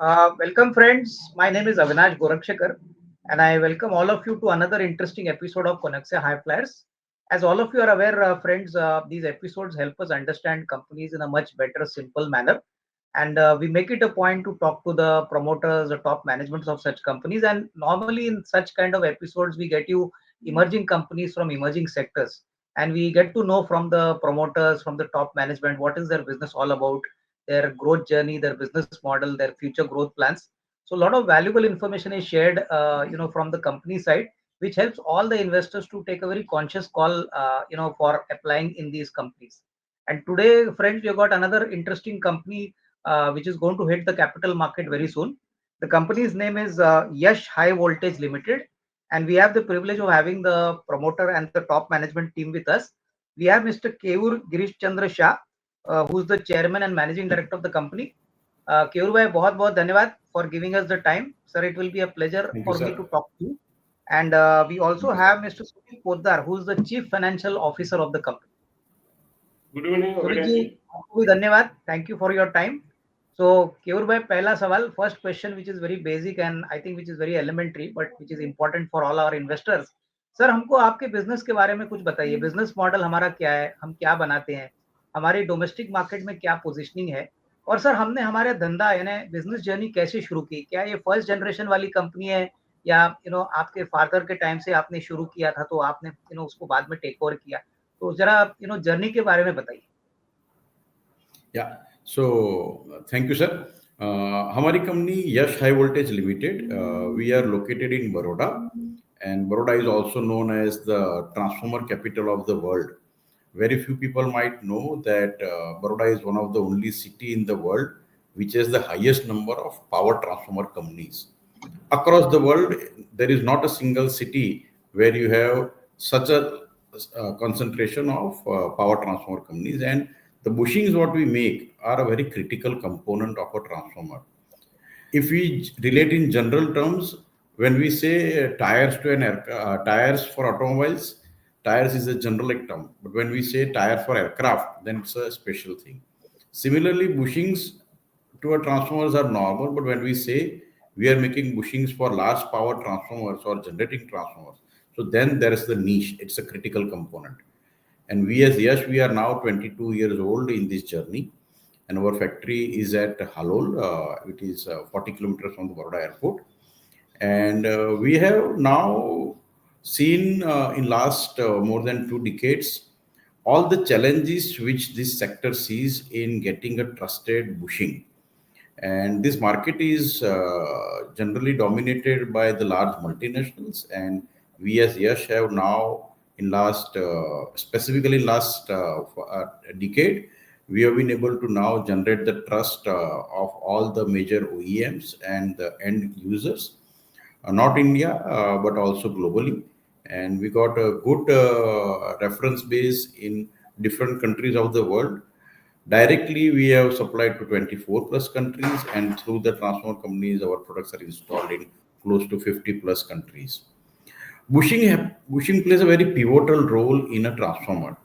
Welcome, friends. My name is Avinash Gorakshekar, and I welcome all of you to another interesting episode of Konexio HighFlyers. As all of you are aware, friends, these episodes help us understand companies in a much better, simple manner. And we make it a point to talk to the promoters, the top managements of such companies. And normally, in such kind of episodes, we get you emerging companies from emerging sectors. And we get to know from the promoters, from the top management, what is their business all about, their growth journey, their business model, their future growth plans. So a lot of valuable information is shared, from the company side, which helps all the investors to take a very conscious call, for applying in these companies. And today, friends, we have got another interesting company which is going to hit the capital market very soon. The company's name is Yash Highvoltage Limited, and we have the privilege of having the promoter and the top management team with us. We have Mr. Keyur Shah, who's the chairman and managing director of the company. Keyur भाई बहुत बहुत धन्यवाद for giving us the time. Sir, it will be a pleasure Thank you, for me sir. to talk to you. And we also Thank you, have sir. Mr. Sumit Poddar, who is the chief financial officer of the company. Good evening Sumit Avinash ji, जी. आपको भी धन्यवाद. Thank you for your time. So, Keyur भाई, पहला सवाल, first question, which is very basic and I think which is very elementary, but which is important for all our investors. Sir, हमको आपके business के बारे में कुछ बताइए. बिजनेस मॉडल हमारा क्या है, हम क्या बनाते हैं, हमारी डोमेस्टिक मार्केट में क्या पोजीशनिंग है, और सर हमने हमारे धंधा यानी बिजनेस जर्नी कैसे शुरू की. क्या ये फर्स्ट जनरेशन वाली कंपनी है, या आपके फादर के टाइम से आपने शुरू किया था, तो आपने उसको बाद में टेक ओवर किया. तो जरा जर्नी के बारे में बताइए. Yeah. So thank you, sir. हमारी company Yash high voltage limited, we are located in Baroda, and Baroda is also known as the transformer capital of the world. Very few people might know that Baroda is one of the only city in the world which has the highest number of power transformer companies. Across the world, there is not a single city where you have such a concentration of power transformer companies. And the bushings what we make are a very critical component of a transformer. If we relate in general terms, when we say tires to tires for automobiles, tires is a generic term. But when we say tire for aircraft, then it's a special thing. Similarly, bushings to a transformers are normal, but when we say we are making bushings for large power transformers or generating transformers, so then there is the niche. It's a critical component. And we as Yash, we are now 22 years old in this journey, and our factory is at Halol. It is 40 kilometers from the Baroda airport, and we have now seen in last more than 2 decades all the challenges which this sector sees in getting a trusted bushing. And this market is generally dominated by the large multinationals, and we as Yash have now in last specifically last decade, we have been able to now generate the trust of all the major OEMs and the end users, not India, but also globally. And we got a good reference base in different countries of the world. Directly, we have supplied to 24 plus countries, and through the transformer companies, our products are installed in close to 50 plus countries. Bushing plays a very pivotal role in a transformer.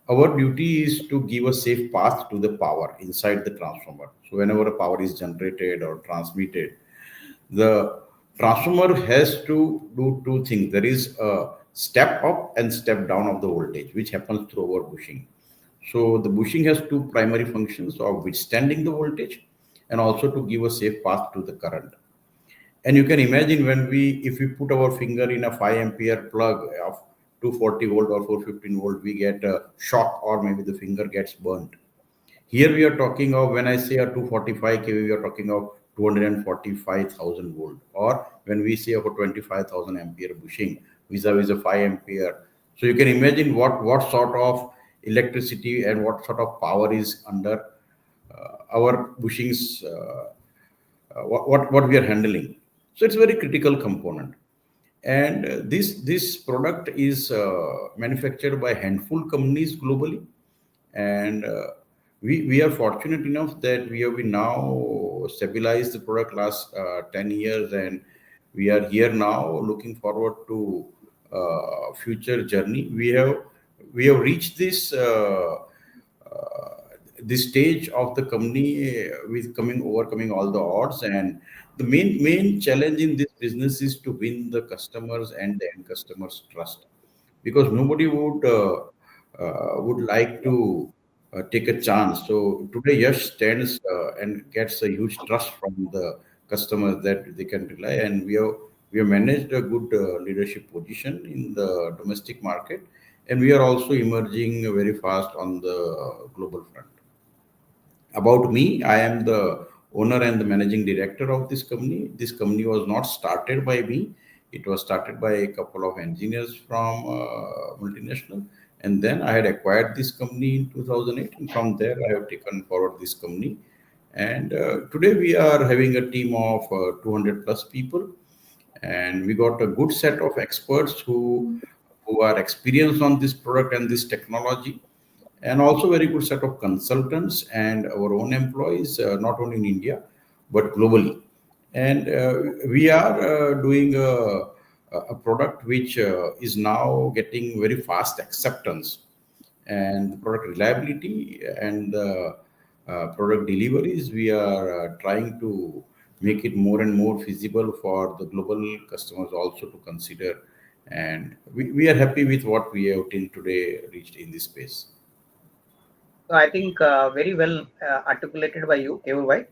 Our duty is to give a safe path to the power inside the transformer. So whenever a power is generated or transmitted, the transformer has to do two things. There is a step up and step down of the voltage, which happens through our bushing. So the bushing has two primary functions of withstanding the voltage and also to give a safe path to the current. And you can imagine if we put our finger in a 5 ampere plug of 240 volt or 415 volt, we get a shock or maybe the finger gets burnt. Here we are talking of, when I say a 245 kV, we are talking of 245,000 volt. Or when we say about 25,000 ampere bushing vis-a-vis a 5 ampere. So you can imagine what sort of electricity and what sort of power is under our bushings, what we are handling. So it's a very critical component. And this product is manufactured by handful companies globally. And we are fortunate enough that we have been now stabilized the product last 10 years, and we are here now looking forward to future journey. We have reached this this stage of the company with coming overcoming all the odds. And the main challenge in this business is to win the customers and the end customers trust, because nobody would like to take a chance. So today Yash stands and gets a huge trust from the customers that they can rely, and we have managed a good leadership position in the domestic market, and we are also emerging very fast on the global front. About me, I am the owner and the managing director of this company. This company was not started by me. It was started by a couple of engineers from multinational. And then I had acquired this company in 2008. And from there, I have taken forward this company. And today we are having a team of 200 plus people. And we got a good set of experts who are experienced on this product and this technology, and also very good set of consultants and our own employees, not only in India but globally. And we are doing a product which is now getting very fast acceptance, and the product reliability and product deliveries. We are trying to make it more and more feasible for the global customers also to consider. And we are happy with what we have till today reached in this space. So I think very well articulated by you, Keyur Bhai.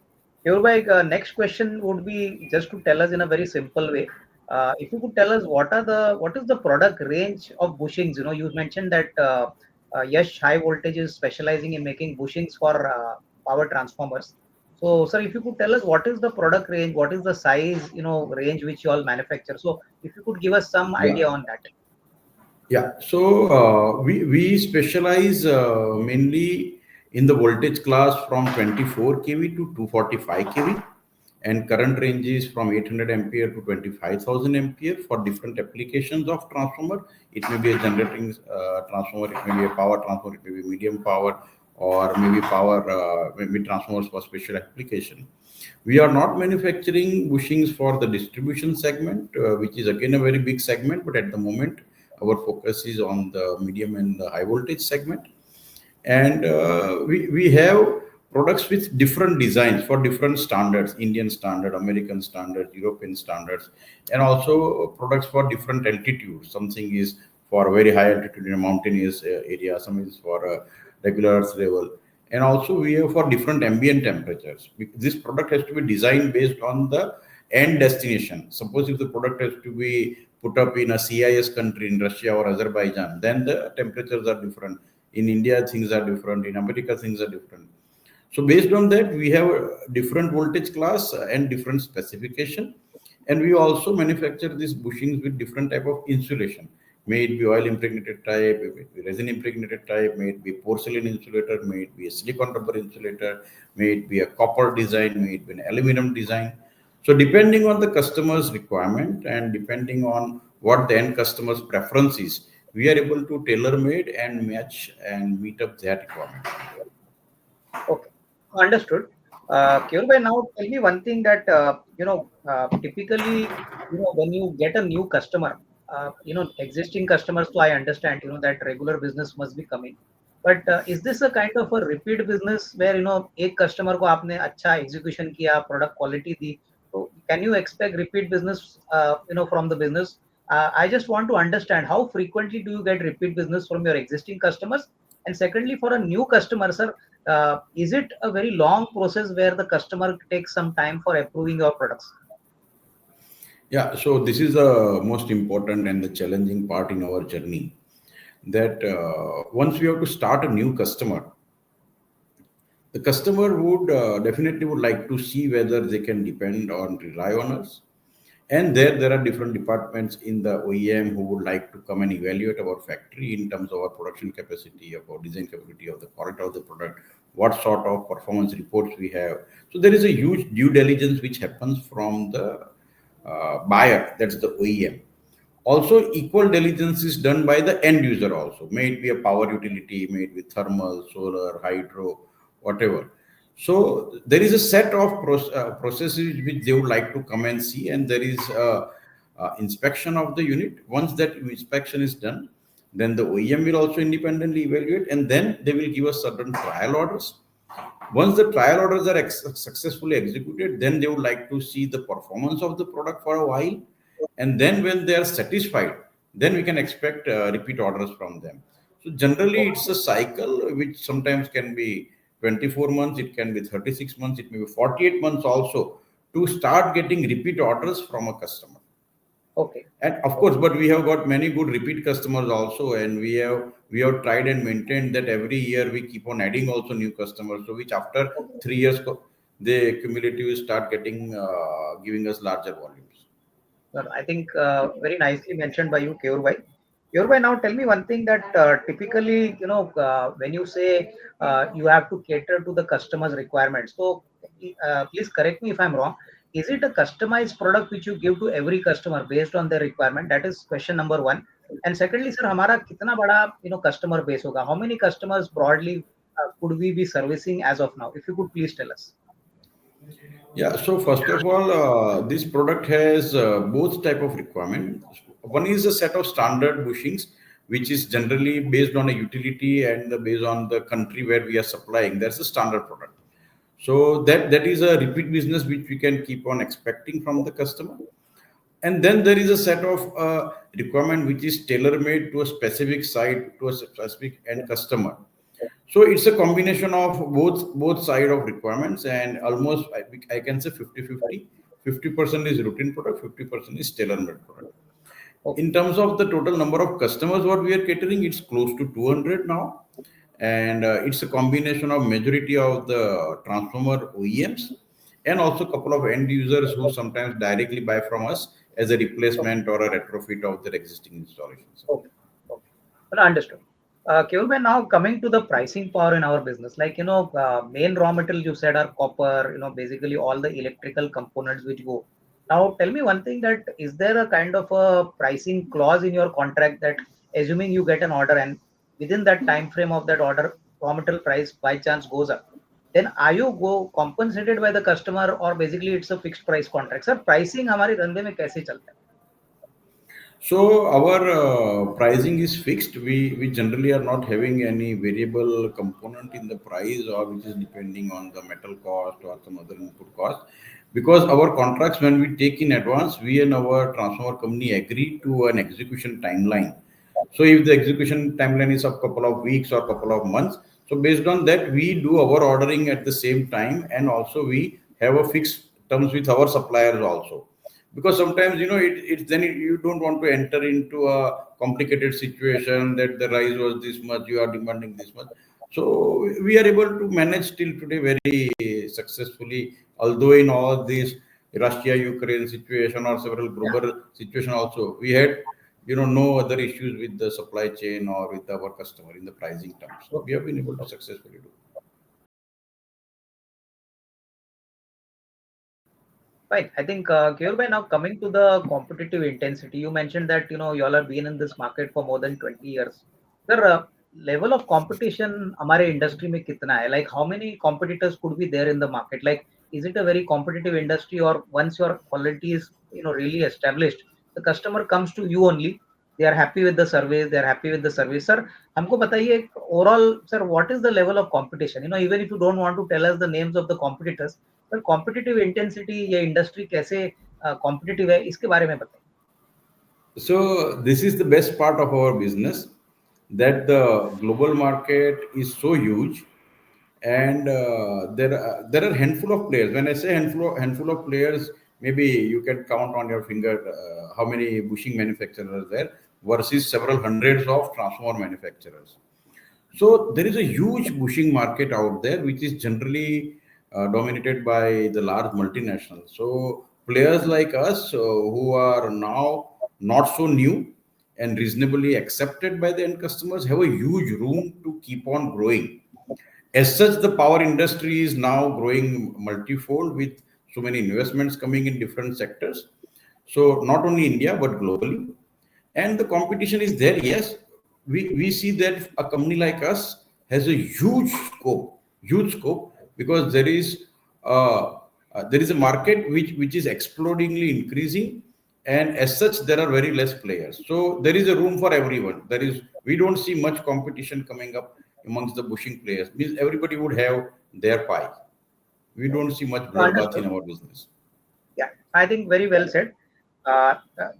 Keyur Bhai, next question would be just to tell us in a very simple way. If you could tell us what is the product range of bushings? You know, you mentioned that Yash High Voltage is specializing in making bushings for power transformers. So, sir, if you could tell us what is the product range, what is the size, range which you all manufacture. So, if you could give us some Yeah. idea on that. Yeah, so we specialize mainly in the voltage class from 24 kV to 245 kV, and current range is from 800 ampere to 25,000 ampere for different applications of transformer. It may be a generating transformer, it may be a power transformer, it may be medium power, or maybe power maybe transformers for special application. We are not manufacturing bushings for the distribution segment, which is again a very big segment, but at the moment our focus is on the medium and the high voltage segment. And we have products with different designs for different standards: Indian standard, American standard, European standards, and also products for different altitudes. Something is for very high altitude in a mountainous area, some is for a regular earth level, and also we have for different ambient temperatures. This product has to be designed based on the end destination. Suppose if the product has to be put up in a CIS country, in Russia or Azerbaijan, then the temperatures are different. In India, things are different. In America, things are different. So based on that, we have a different voltage class and different specification. And we also manufacture these bushings with different type of insulation. May it be oil impregnated type, may it be resin impregnated type, may it be porcelain insulator, may it be a silicon rubber insulator, may it be a copper design, may it be an aluminum design. So depending on the customer's requirement and depending on what the end customer's preference is, we are able to tailor made and match and meet up their requirement. Okay, understood. Keyur bhai, now tell me one thing that typically, when you get a new customer, existing customers, so I understand, that regular business must be coming. But is this a kind of a repeat business where एक customer को आपने अच्छा execution किया, product quality the, so can you expect repeat business, from the business? I just want to understand how frequently do you get repeat business from your existing customers? And secondly, for a new customer, sir, is it a very long process where the customer takes some time for approving your products? Yeah, so this is the most important and the challenging part in our journey. That once we have to start a new customer, the customer would definitely would like to see whether they can depend on rely on us. And there are different departments in the OEM who would like to come and evaluate our factory in terms of our production capacity, of our design capability, of the quality of the product, what sort of performance reports we have. So there is a huge due diligence which happens from the buyer, that's the OEM. Also, equal diligence is done by the end user also. May it be a power utility, may it be thermal, solar, hydro, whatever. So there is a set of processes which they would like to come and see, and there is inspection of the unit. Once that inspection is done, then the OEM will also independently evaluate, and then they will give us certain trial orders. Once the trial orders are successfully executed, then they would like to see the performance of the product for a while. And then when they are satisfied, then we can expect repeat orders from them. So generally, it's a cycle which sometimes can be 24 months, it can be 36 months, it may be 48 months also to start getting repeat orders from a customer. Okay. And of course, but we have got many good repeat customers also, and we have tried and maintained that every year we keep on adding also new customers. So which after 3 years, they cumulatively start getting giving us larger volumes. Well, I think very nicely mentioned by you, Keyur bhai. Keyur bhai, now tell me one thing that typically, when you say you have to cater to the customer's requirements. So please correct me if I'm wrong. Is it a customized product which you give to every customer based on their requirement? That is question number one. And secondly, sir, हमारा कितना बड़ा customer base होगा? How many customers broadly could we be servicing as of now? If you could please tell us. Yeah, so first of all, this product has both type of requirement. One is a set of standard bushings, which is generally based on a utility and based on the country where we are supplying. That's a standard product. So that is a repeat business which we can keep on expecting from the customer. And then there is a set of requirement which is tailor made to a specific site, to a specific end customer. So it's a combination of both side of requirements, and almost I can say 50-50. 50% is routine product, 50% is tailor-made product. In terms of the total number of customers what we are catering, it's close to 200 now, and it's a combination of majority of the transformer OEMs and also a couple of end users who sometimes directly buy from us as a replacement or a retrofit of their existing installations. Okay. Okay. Well, understood. Keyur bhai, now coming to the pricing power in our business, like, main raw material you said are copper, basically all the electrical components which go. Now, tell me one thing, that is there a kind of a pricing clause in your contract that assuming you get an order and within that time frame of that order, raw material price by chance goes up, then are you go compensated by the customer or basically it's a fixed price contract? Sir, pricing हमारे धंधे में कैसे चलता है? So our pricing is fixed. We generally are not having any variable component in the price or which is depending on the metal cost or some other input cost. Because our contracts, when we take in advance, we and our transformer company agree to an execution timeline. So if the execution timeline is of couple of weeks or couple of months, so based on that, we do our ordering at the same time, and also we have a fixed terms with our suppliers also. Because sometimes you don't want to enter into a complicated situation that the rise was this much, you are demanding this much. So we are able to manage till today very successfully, although in all this Russia Ukraine situation or several global situation also, we had no other issues with the supply chain or with our customer in the pricing terms. So we have been able to successfully do. Fine. I think, Keyur bhai, now coming to the competitive intensity, you mentioned that, you all have been in this market for more than 20 years. Sir, level of competition हमारे industry में कितना है? Like, how many competitors could be there in the market? Like, is it a very competitive industry, or once your quality is, really established, the customer comes to you only, they are happy with the service, they are happy with the service. Sir, हमको बताइए overall, sir, what is the level of competition? Even if you don't want to tell us the names of the competitors, पर competitive intensity ये industry कैसे competitive है इसके बारे में बताइए. So this is the best part of our business, that the global market is so huge, and there are handful of players. When I say handful of players, maybe you can count on your finger how many bushing manufacturers are there versus several hundreds of transformer manufacturers. So there is a huge bushing market out there, which is generally dominated by the large multinationals. So players like us, who are now not so new and reasonably accepted by the end customers, have a huge room to keep on growing. As such, the power industry is now growing multifold with so many investments coming in different sectors. So not only India but globally, and the competition is there. Yes, we see that a company like us has a huge scope, because there is a market which is explodingly increasing, and as such there are very less players. So there is a room for everyone. We don't see much competition coming up amongst the bushing players. Means everybody would have their pie. We don't see much bloodbath in Understood. our business. Yeah, I think very well said.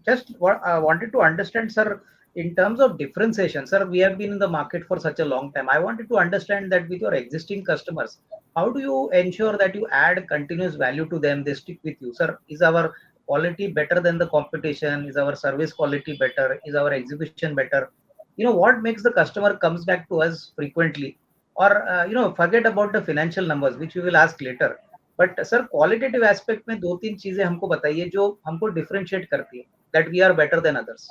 Just what I wanted to understand, sir, in terms of differentiation, sir, we have been in the market for such a long time. I wanted to understand that with your existing customers, how do you ensure that you add continuous value to them? They stick with you, sir. Is our quality better than the competition? Is our service quality better? Is our execution better? What makes the customer comes back to us frequently? Or forget about the financial numbers, which we will ask later. But sir qualitative aspect में दो तीन चीजें हमको बताइए जो हमको differentiate करती है that we are better than others.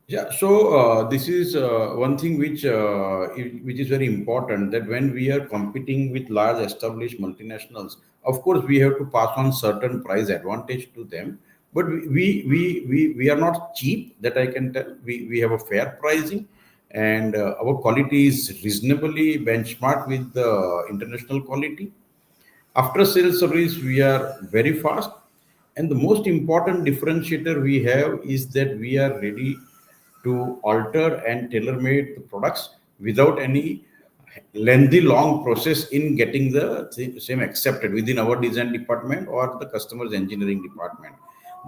Yeah, so this is one thing which is very important, that when we are competing with large established multinationals, of course we have to pass on certain price advantage to them. But we are not cheap. That I can tell. We have a fair pricing, and our quality is reasonably benchmarked with the international quality. After sales service, we are very fast. And the most important differentiator we have is that we are ready to alter and tailor made the products without any lengthy, long process in getting the same accepted within our design department or the customer's engineering department.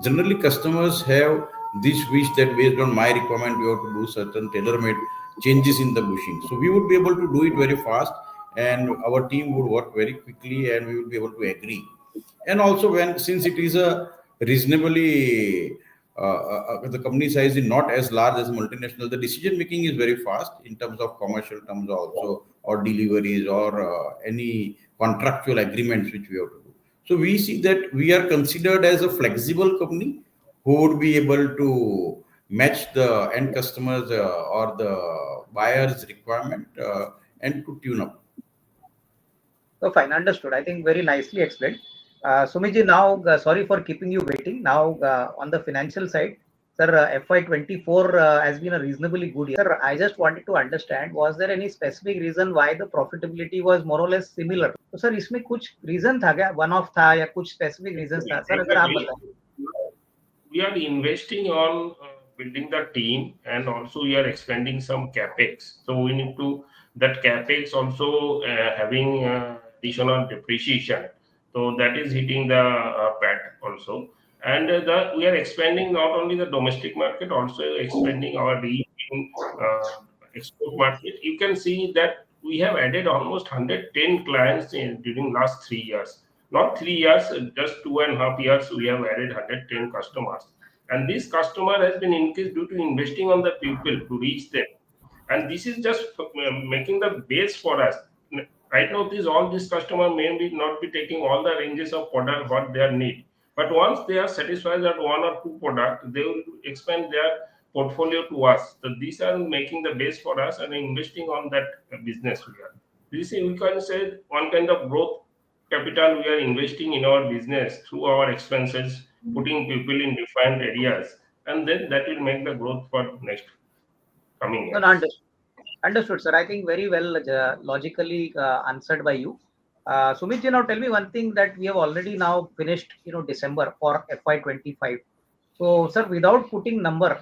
Generally, customers have this wish that based on my requirement, we have to do certain tailor made changes in the bushing. So we would be able to do it very fast, and our team would work very quickly, and we would be able to agree. And also, when since it is a reasonably the company size is not as large as multinational, the decision making is very fast in terms of commercial terms also, or deliveries, or any contractual agreements which we have to do. So we see that we are considered as a flexible company who would be able to match the end customers or the buyer's requirement and to tune up. So fine, understood. I think very nicely explained. Sumiji, now sorry for keeping you waiting. Now on the financial side, sir, FY24 has been a reasonably good year. Sir, I just wanted to understand, was there any specific reason why the profitability was more or less similar? तो sir इसमें कुछ reason था क्या, one of था या कुछ specific reason था sir, अगर आप Exactly. बताएं. We are investing on building the team, and also we are expanding some capex. So we need to that capex also having additional depreciation. So that is hitting the PAT also. And we are expanding not only the domestic market, also expanding our reach in export market. You can see that we have added almost 110 clients during last 3 years. Not 3 years, just 2.5 years, we have added 110 customers. And this customer has been increased due to investing on the people to reach them. And this is just making the base for us. Right now, all these customer may be not be taking all the ranges of product what they need. But once they are satisfied at one or two products, they will expand their portfolio to us. So these are making the base for us and investing on that business we are. This is, we can say, one kind of growth capital we are investing in our business through our expenses, putting people in different areas, and then that will make the growth for next coming No, no, years. understood, sir. I think very well logically answered by you. Sumit, now tell me one thing that we have already now finished, December for FY25. So, sir, without putting number,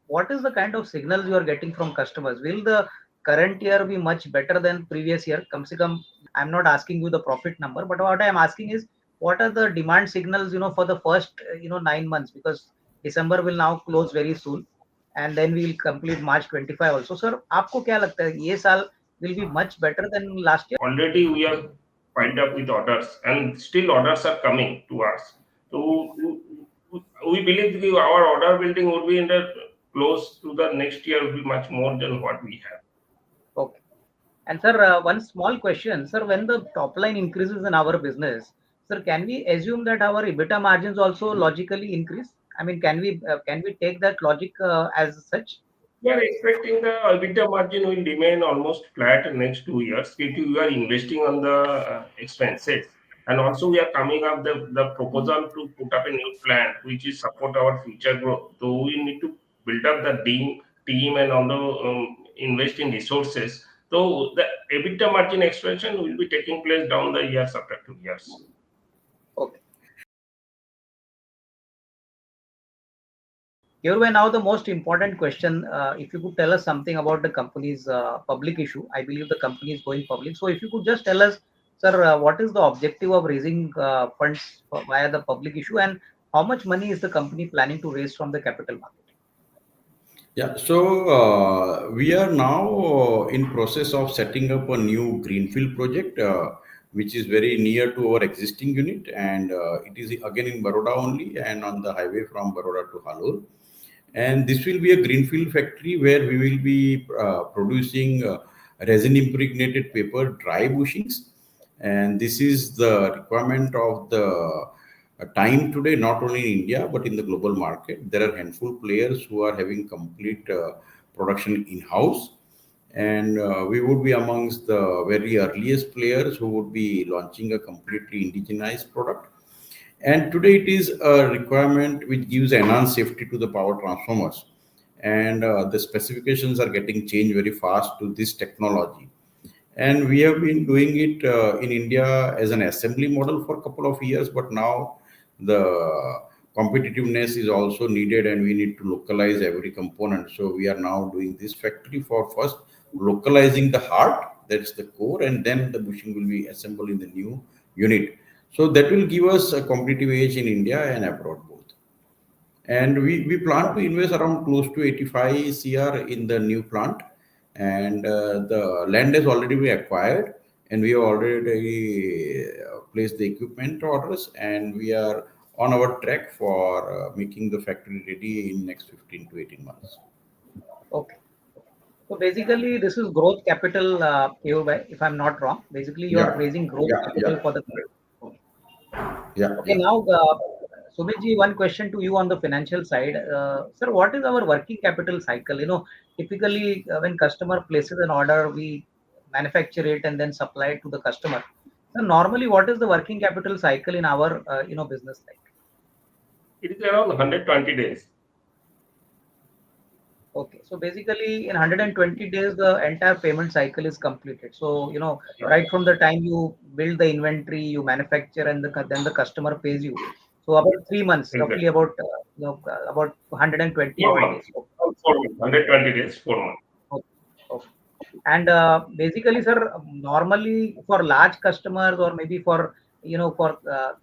what is the kind of signals you are getting from customers? Will the current year be much better than previous year? Kam se kam, I'm not asking you the profit number, but what I am asking is, what are the demand signals, for the first, 9 months? Because December will now close very soon, and then we will complete March 25 also. Sir, आपको क्या लगता है ये साल will be much better than last year? Already we are piled up with orders, and still orders are coming to us. So we believe that our order building would be in the close to the next year will be much more than what we have. Okay. And sir, one small question, sir, when the top line increases in our business, sir, can we assume that our EBITDA margins also logically increase? I mean, can we take that logic as such? We are expecting the EBITDA margin will remain almost flat in next 2 years. We are investing on the expenses, and also we are coming up the proposal to put up a new plant which is support our future growth. So we need to build up the team and also invest in resources. So the EBITDA margin expansion will be taking place down the years after 2 years. Okay. Keyur, now the most important question, if you could tell us something about the company's public issue. I believe the company is going public. So if you could just tell us, sir, what is the objective of raising funds via the public issue, and how much money is the company planning to raise from the capital market? Yeah, so we are now in process of setting up a new greenfield project, which is very near to our existing unit, and it is again in Baroda only, and on the highway from Baroda to Halol. And this will be a greenfield factory where we will be producing resin impregnated paper dry bushings, and this is the requirement of the time today, not only in India but in the global market. There are handful players who are having complete production in house, and we would be amongst the very earliest players who would be launching a completely indigenized product. And today it is a requirement which gives enhanced safety to the power transformers. And the specifications are getting changed very fast to this technology. And we have been doing it in India as an assembly model for a couple of years, but now the competitiveness is also needed and we need to localize every component. So we are now doing this factory for first localizing the heart, that's the core, and then the bushing will be assembled in the new unit. So that will give us a competitive edge in India and abroad both. And we plan to invest around close to 85 CR in the new plant. And the land has already been acquired, and we have already placed the equipment orders, and we are on our track for making the factory ready in next 15 to 18 months. Okay. So basically, this is growth capital, Keyur, if I'm not wrong. Basically, you are Yeah, raising growth yeah, capital yeah, for the. Okay. yeah, Okay, yeah. now, Sumit one question to you on the financial side. Sir, what is our working capital cycle? Typically, when customer places an order, we manufacture it and then supply it to the customer. So normally, what is the working capital cycle in our, business like? It is around 120 days. Okay, so basically in 120 days, the entire payment cycle is completed. So, right from the time you build the inventory, you manufacture, and then the customer pays you. So about 3 months, roughly Exactly. about, about 120 4 odd months. days. Okay. 4 months. 120 days, 4 months. Okay. Okay. And basically, sir, normally for large customers or maybe for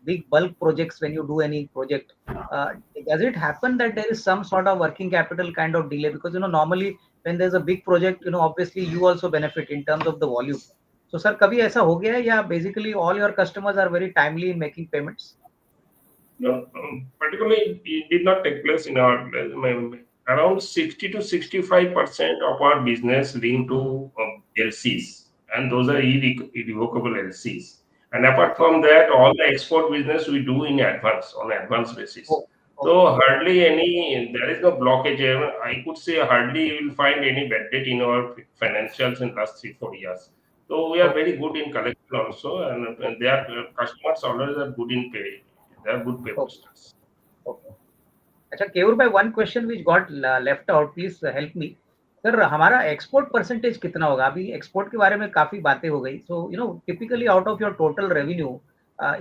big bulk projects, when you do any project, uh, does it happen that there is some sort of working capital kind of delay? Because normally when there's a big project, obviously you also benefit in terms of the volume. So, sir, कभी ऐसा हो गया है या basically all your customers are very timely in making payments? No, particularly, it did not take place in our around 60 to 65% of our business linked to LCs, and those are irrevocable LCs. And apart Okay. from that, all the export business we do in advance on advance basis. Oh, okay. So hardly any, there is no blockage. I could say hardly you will find any bad debt in our financials in last 3 4 years. So we are Okay. very good in collection also, and their customers always are good in pay. They are good Okay. paymasters. Okay. अच्छा केयूर भाई one question which got left out please help me sir हमारा export percentage कितना होगा अभी export के बारे में काफी बातें हो गई so typically out of your total revenue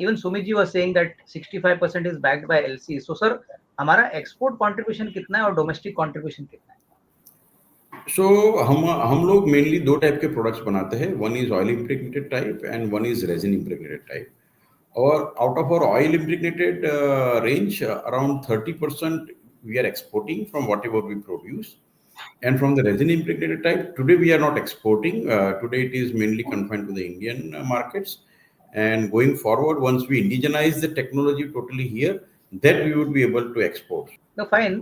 even Sumit ji was saying that 65% is backed by LC so sir हमारा एक्सपोर्ट कंट्रीब्यूशन कितना है और डोमेस्टिक कंट्रीब्यूशन कितना है सो हम लोग मेनली दो टाइप के प्रोडक्ट्स बनाते हैं. One is oil impregnated type and one is resin impregnated type. Or out of our oil impregnated range, around 30% we are exporting from whatever we produce. And from the resin impregnated type, today we are not exporting. Today it is mainly confined to the Indian markets. And going forward, once we indigenize the technology totally here, then we would be able to export. no fine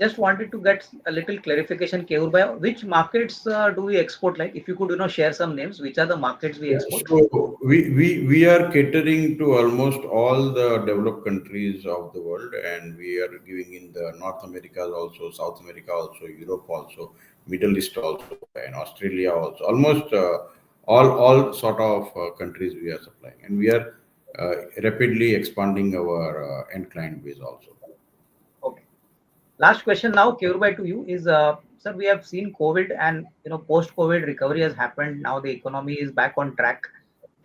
just wanted to get a little clarification Keyur bhai which markets do we export like if you could share some names which are the markets we Yeah, export so we are catering to almost all the developed countries of the world, and we are giving in the North America also, South America also, Europe also, Middle East also, and Australia also. Almost all sort of countries we are supplying, and we are rapidly expanding our end client base also. okay. Last question now, Keyur to you is, sir, we have seen COVID and post-COVID recovery has happened. Now the economy is back on track.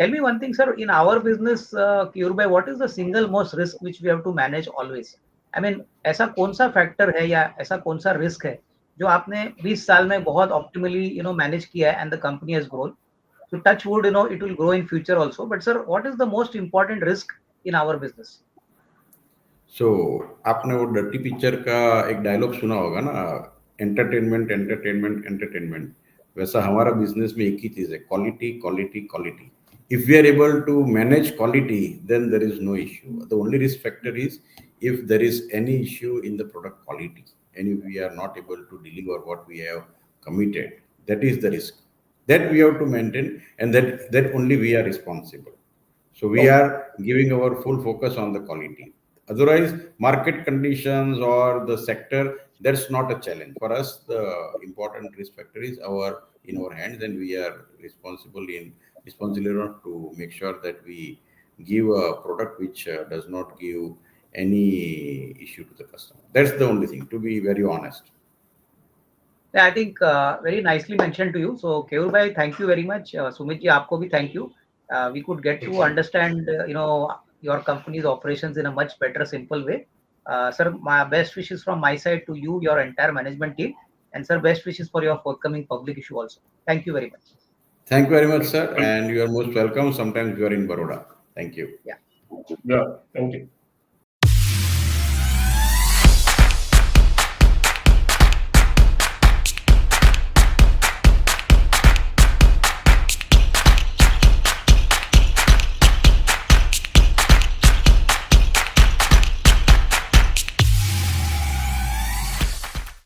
Tell me one thing, sir. In our business, Keyur what is the single most risk which we have to manage always? I mean ऐसा कौन सा factor है या ऐसा कौन सा risk है जो आपने 20 साल में बहुत ऑप्टिमली मैनेज किया है and the company has grown? So touch wood, it will grow in future also. But sir, what is the most important risk in our business? सो आपने वो डर्टी पिक्चर का एक डायलॉग सुना होगा ना, एंटरटेनमेंट एंटरटेनमेंट एंटरटेनमेंट। वैसा हमारा business में एक ही चीज है, quality quality quality. If we are able to manage quality then there is no issue. The only risk factor is if there is any issue in the product quality and if we are not able to deliver what we have committed, that is the risk that we have to maintain, and that only we are responsible. So we Okay. are giving our full focus on the quality. Otherwise, market conditions or the sector, that's not a challenge for us. The important risk factor is in our hands, and we are responsible enough to make sure that we give a product which does not give any issue to the customer. That's the only thing, to be very honest. Yeah, I think very nicely mentioned to you. So Keyur bhai, thank you very much. Sumit ji, आपको भी thank you. We could get to understand, your company's operations in a much better, simple way. Sir, my best wishes from my side to you, your entire management team, and sir, best wishes for your forthcoming public issue also. Thank you very much. Thank you very much, sir, Thank and you are most welcome. Sometimes you are in Baroda. Thank you. Yeah. Yeah, thank you.